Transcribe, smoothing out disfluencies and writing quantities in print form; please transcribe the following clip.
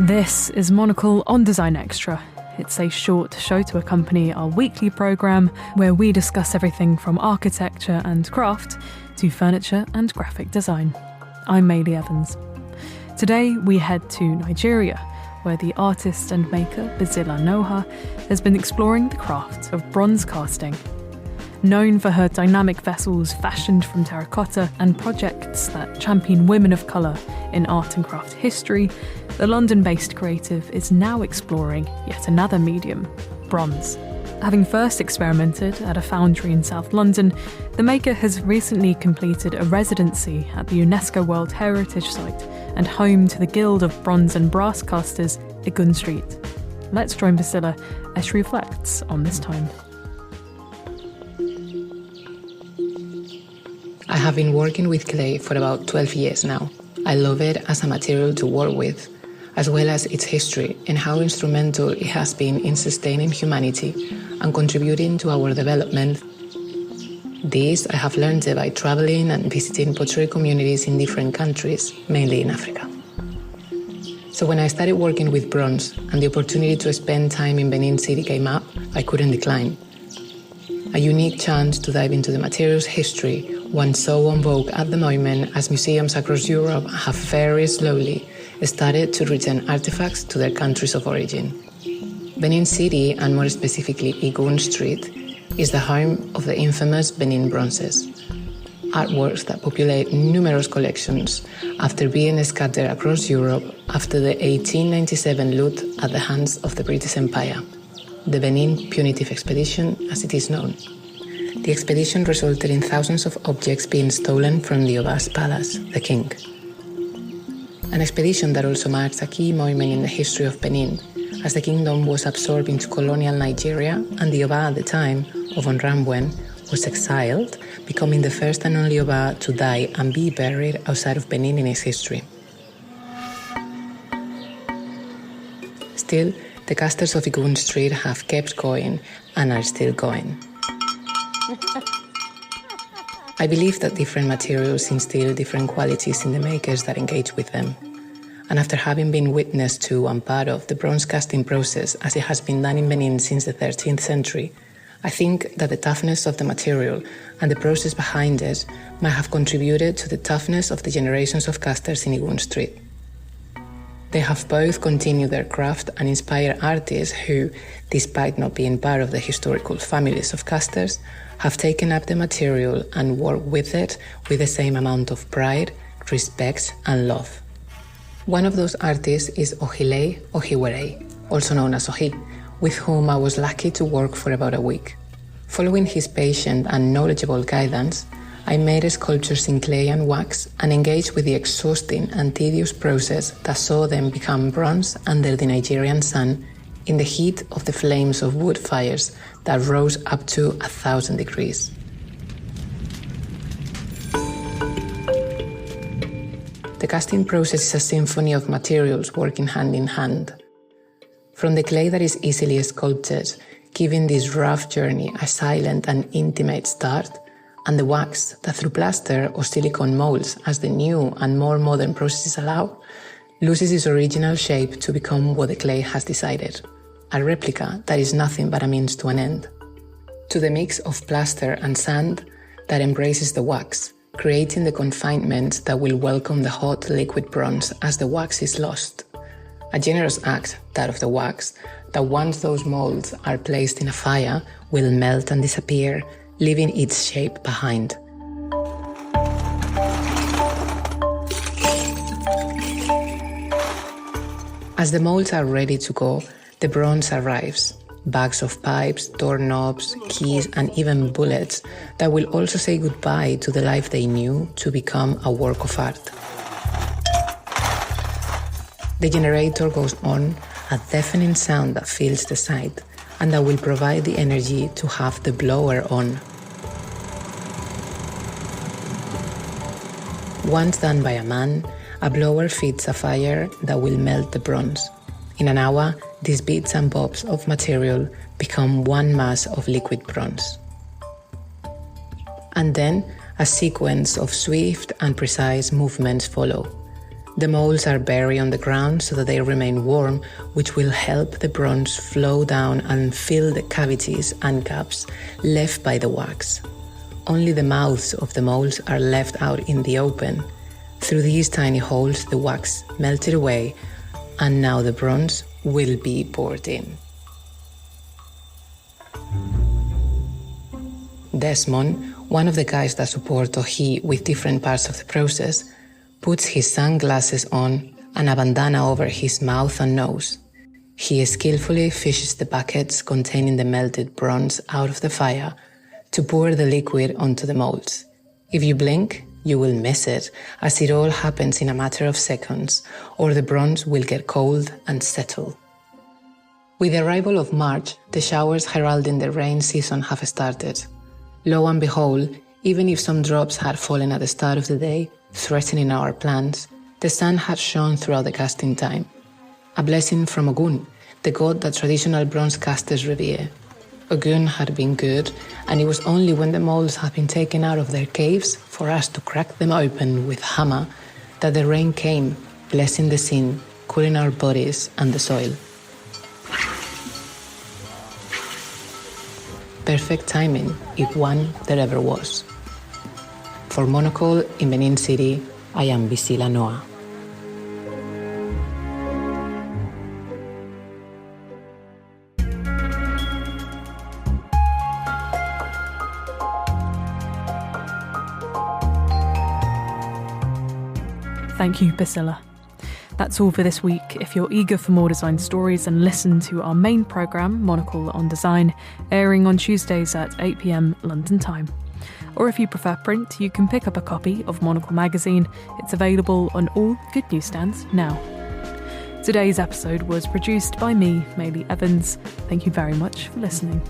This is Monocle on Design Extra. It's a short show to accompany our weekly programme where we discuss everything from architecture and craft to furniture and graphic design. I'm Maylie Evans. Today we head to Nigeria, where the artist and maker Bisila Noha has been exploring the craft of bronze casting. Known for her dynamic vessels fashioned from terracotta and projects that champion women of colour in art and craft history, the London-based creative is now exploring yet another medium, bronze. Having first experimented at a foundry in South London, the maker has recently completed a residency at the UNESCO World Heritage Site and home to the Guild of Bronze and Brass Casters, Igun Street. Let's join Bisila as she reflects on this time. I have been working with clay for about 12 years now. I love it as a material to work with, as well as its history and how instrumental it has been in sustaining humanity and contributing to our development. This I have learned by traveling and visiting pottery communities in different countries, mainly in Africa. So when I started working with bronze and the opportunity to spend time in Benin City came up, I couldn't decline. A unique chance to dive into the material's history, one so en vogue at the moment as museums across Europe have very slowly started to return artifacts to their countries of origin. Benin City, and more specifically Igun Street, is the home of the infamous Benin bronzes, artworks that populate numerous collections after being scattered across Europe after the 1897 loot at the hands of the British Empire, the Benin Punitive Expedition as it is known. The expedition resulted in thousands of objects being stolen from the Oba's palace, the king. An expedition that also marks a key moment in the history of Benin, as the kingdom was absorbed into colonial Nigeria and the Oba at the time, of Onrambwen, was exiled, becoming the first and only Oba to die and be buried outside of Benin in its history. Still, the casters of Igun Street have kept going and are still going. I believe that different materials instill different qualities in the makers that engage with them. And after having been witness to and part of the bronze casting process as it has been done in Benin since the 13th century, I think that the toughness of the material and the process behind it might have contributed to the toughness of the generations of casters in Igun Street. They have both continued their craft and inspired artists who, despite not being part of the historical families of casters, have taken up the material and worked with it with the same amount of pride, respect, and love. One of those artists is Ohile Ohiwere, also known as Ohi, with whom I was lucky to work for about a week. Following his patient and knowledgeable guidance, I made sculptures in clay and wax and engaged with the exhausting and tedious process that saw them become bronze under the Nigerian sun in the heat of the flames of wood fires that rose up to 1,000 degrees. The casting process is a symphony of materials working hand in hand. From the clay that is easily sculpted, giving this rough journey a silent and intimate start, and the wax that through plaster or silicone molds, as the new and more modern processes allow, loses its original shape to become what the clay has decided, a replica that is nothing but a means to an end. To the mix of plaster and sand that embraces the wax, creating the confinement that will welcome the hot liquid bronze as the wax is lost. A generous act, that of the wax, that once those molds are placed in a fire, will melt and disappear, leaving its shape behind. As the molds are ready to go, the bronze arrives. Bags of pipes, doorknobs, keys, and even bullets that will also say goodbye to the life they knew to become a work of art. The generator goes on, a deafening sound that fills the site, and that will provide the energy to have the blower on. Once done by a man, a blower feeds a fire that will melt the bronze. In an hour, these bits and bobs of material become one mass of liquid bronze. And then, a sequence of swift and precise movements follow. The molds are buried on the ground so that they remain warm, which will help the bronze flow down and fill the cavities and gaps left by the wax. Only the mouths of the molds are left out in the open. Through these tiny holes, the wax melted away, and now the bronze will be poured in. Desmond, one of the guys that support Tohi with different parts of the process, puts his sunglasses on and a bandana over his mouth and nose. He skillfully fishes the buckets containing the melted bronze out of the fire to pour the liquid onto the molds. If you blink, you will miss it, as it all happens in a matter of seconds, or the bronze will get cold and settle. With the arrival of March, the showers heralding the rain season have started. Lo and behold, even if some drops had fallen at the start of the day, threatening our plans, the sun had shone throughout the casting time. A blessing from Igun, the god that traditional bronze casters revere. Igun had been good, and it was only when the molds had been taken out of their caves for us to crack them open with hammer that the rain came, blessing the scene, cooling our bodies and the soil. Perfect timing, if one there ever was. For Monocle in Benin City, I am Bisila Noha. Thank you, Bisila. That's all for this week. If you're eager for more design stories, and listen to our main programme, Monocle on Design, airing on Tuesdays at 8 p.m. London time. Or if you prefer print, you can pick up a copy of Monocle magazine. It's available on all good newsstands now. Today's episode was produced by me, Maylee Evans. Thank you very much for listening.